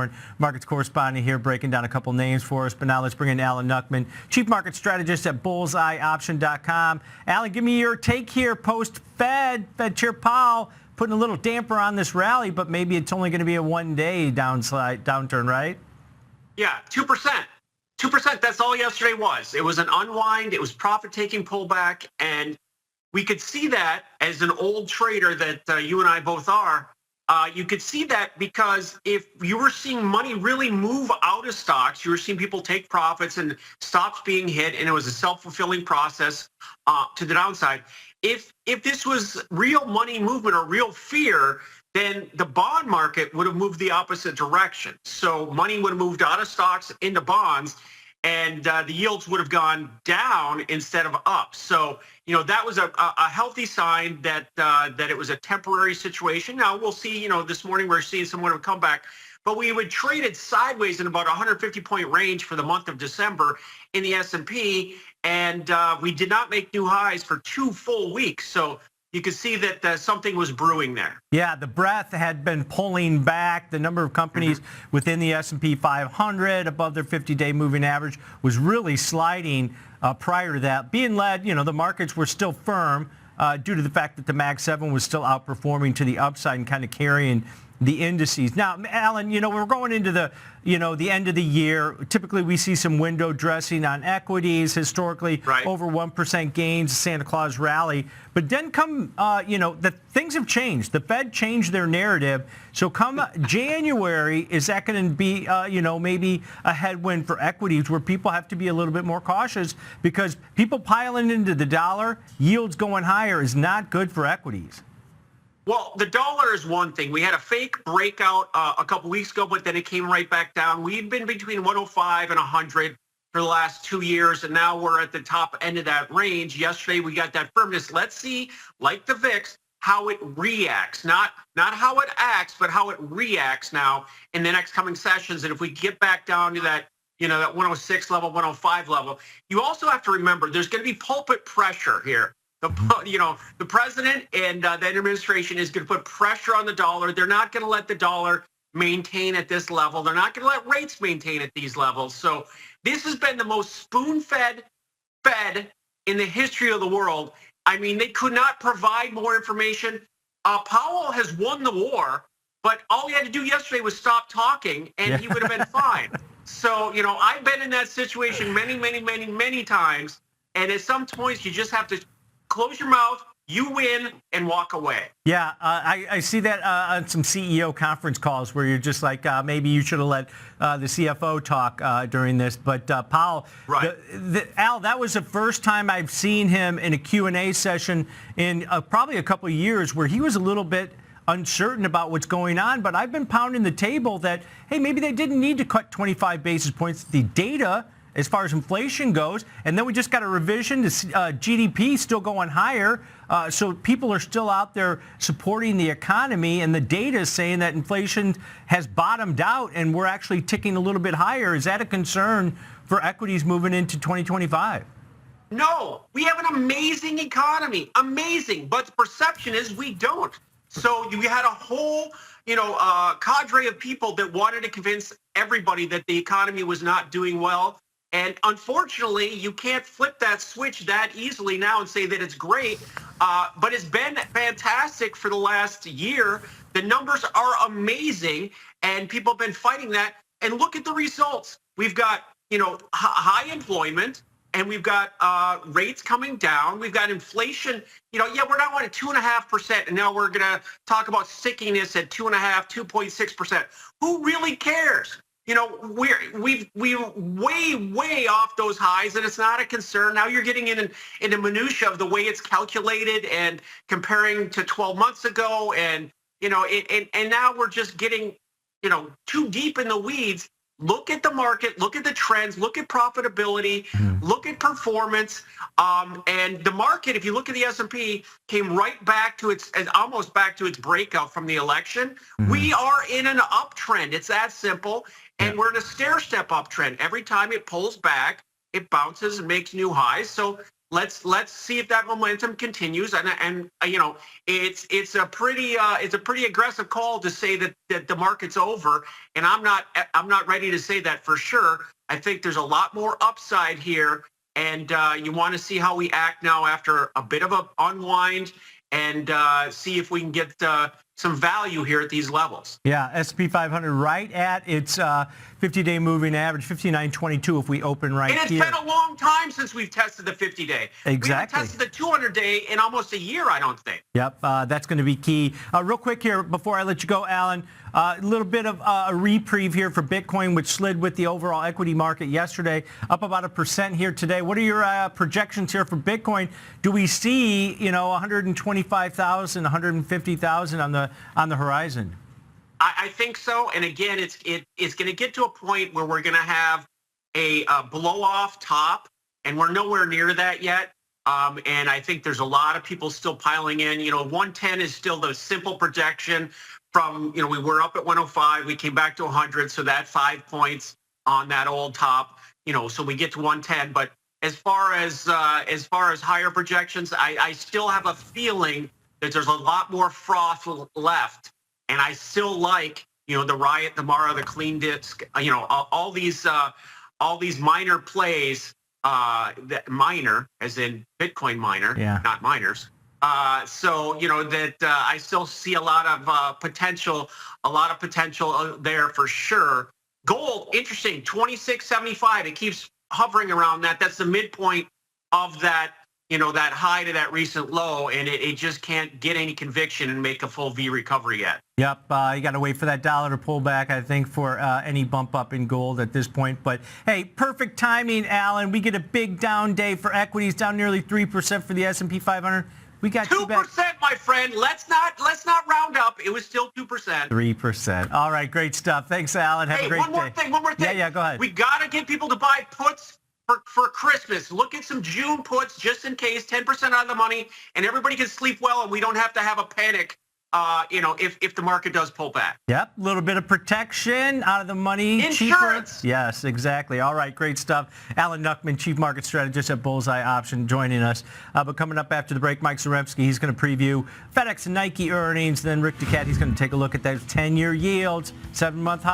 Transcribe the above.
Warren, markets correspondent here, breaking down a couple names for us. But now let's bring in Alan Nuckman, Chief Market Strategist at BullseyeOption.com. Alan, give me your take here post-Fed. Fed Chair Powell putting a little damper on this rally, but maybe it's only going to be a one-day downturn, right? Yeah, 2%. 2%, that's all yesterday was. It was an unwind. It was profit-taking pullback. And we could see that as an old trader that you and I both are. You could see that because if you were seeing money really move out of stocks, you were seeing people take profits and stocks being hit, and it was a self-fulfilling process to the downside. If this was real money movement or real fear, then the bond market would have moved the opposite direction. So money would have moved out of stocks into bonds, and the yields would have gone down instead of up. So, you know, that was a healthy sign that that it was a temporary situation. Now we'll see, you know, this morning we're seeing somewhat of a comeback, but we would trade it sideways in about 150-point range for the month of December in the S&P, and we did not make new highs for 2 full weeks. So you could see that something was brewing there. Yeah, the breath had been pulling back. The number of companies within the S&P 500 above their 50-day moving average was really sliding prior to that. Being led, you know, the markets were still firm due to the fact that the Mag 7 was still outperforming to the upside and kind of carrying the indices. Now, Alan, you know, we're going into the, you know, the end of the year. Typically, we see some window dressing on equities. Historically, over 1% gains, Santa Claus rally. But then come, you know, the things have changed. The Fed changed their narrative. So come January, is that going to be, you know, maybe a headwind for equities where people have to be a little bit more cautious because people piling into the dollar, yields going higher is not good for equities? Well, the dollar is one thing. We had a fake breakout a couple weeks ago, but then it came right back down. We've been between 105 and 100 for the last 2 years, and now we're at the top end of that range. Yesterday, we got that firmness. Let's see, like the VIX, how it reacts. Not how it acts, but how it reacts now in the next coming sessions. And if we get back down to that, you know, that 106 level, 105 level, you also have to remember there's going to be pulpit pressure here. You know, the president and the administration is going to put pressure on the dollar. They're not going to let the dollar maintain at this level. They're not going to let rates maintain at these levels. So this has been the most spoon-fed Fed in the history of the world. I mean, they could not provide more information. Powell has won the war, but all he had to do yesterday was stop talking, and he would have been fine. So, you know, I've been in that situation many times, and at some points you just have to close your mouth, you win, and walk away. Yeah, I see that on some CEO conference calls where you're just like, maybe you should have let the CFO talk during this. But Powell, Al, that was the first time I've seen him in a Q&A session in probably a couple of years where he was a little bit uncertain about what's going on. But I've been pounding the table that, hey, maybe they didn't need to cut 25 basis points. The data as far as inflation goes, and then we just got a revision to GDP still going higher, so people are still out there supporting the economy, and the data is saying that inflation has bottomed out and we're actually ticking a little bit higher. Is that a concern for equities moving into 2025? No, we have an amazing economy, amazing, but the perception is we don't. So we had a whole, you know, cadre of people that wanted to convince everybody that the economy was not doing well. And unfortunately, you can't flip that switch that easily now and say that it's great, but it's been fantastic for the last year. The numbers are amazing, and people have been fighting that. And look at the results. We've got, you know, high employment, and we've got rates coming down. We've got inflation. You know, yeah, we're now at 2.5%, and now we're going to talk about stickiness at 2.5%, 2.6%. Who really cares? You know, we're way off those highs, and it's not a concern. Now you're getting into minutia of the way it's calculated and comparing to 12 months ago, and you know, and now we're just getting, you know, too deep in the weeds. Look at the market, look at the trends, look at profitability, look at performance, and the market. If you look at the S&P, came right back to almost back to its breakout from the election. We are in an uptrend. It's that simple. And we're in a stair-step uptrend. Every time it pulls back, it bounces and makes new highs. So Let's see if that momentum continues. And it's a pretty aggressive call to say that the market's over. And I'm not ready to say that for sure. I think there's a lot more upside here, and you want to see how we act now after a bit of a unwind, and see if we can get some value here at these levels. Yeah, S&P 500 right at its 50-day moving average, 59.22 if we open right here. And it's been a long time since we've tested the 50-day. Exactly. We haven't tested the 200-day in almost a year, I don't think. Yep, that's going to be key. Real quick here, before I let you go, Alan, a little bit of a reprieve here for Bitcoin, which slid with the overall equity market yesterday, up about 1% here today. What are your projections here for Bitcoin? Do we see, 125,000, 150,000 on the horizon? I think so. And again, it's going to get to a point where we're going to have a blow off top, and we're nowhere near that yet. And I think there's a lot of people still piling in. 110 is still the simple projection from, we were up at 105, we came back to 100, so that 5 points on that old top, so we get to 110. But as far as higher projections, I still have a feeling that there's a lot more froth left. And I still like, the Riot, the Mara, the Clean Disk, all these minor plays, that minor as in Bitcoin miner, not miners. So that I still see a lot of potential there for sure. Gold, interesting, 26.75. It keeps hovering around that. That's the midpoint of that. That high to that recent low, and it just can't get any conviction and make a full V recovery yet. Yep, you got to wait for that dollar to pull back, I think, for any bump up in gold at this point. But, hey, perfect timing, Alan. We get a big down day for equities, down nearly 3% for the S&P 500. We got 2%, my friend. Let's not round up. It was still 2%. 3%. All right, great stuff. Thanks, Alan. Have a great day. One more thing. Yeah, go ahead. We got to get people to buy puts for Christmas. Look at some June puts just in case, 10% out of the money, and everybody can sleep well, and we don't have to have a panic, if the market does pull back. Yep, a little bit of protection out of the money. Insurance. Cheaper. Yes, exactly. All right, great stuff. Alan Nuckman, Chief Market Strategist at Bullseye Option, joining us. But coming up after the break, Mike Zaremski, he's going to preview FedEx and Nike earnings. Then Rick Ducat, he's going to take a look at those 10-year yields, 7-month high.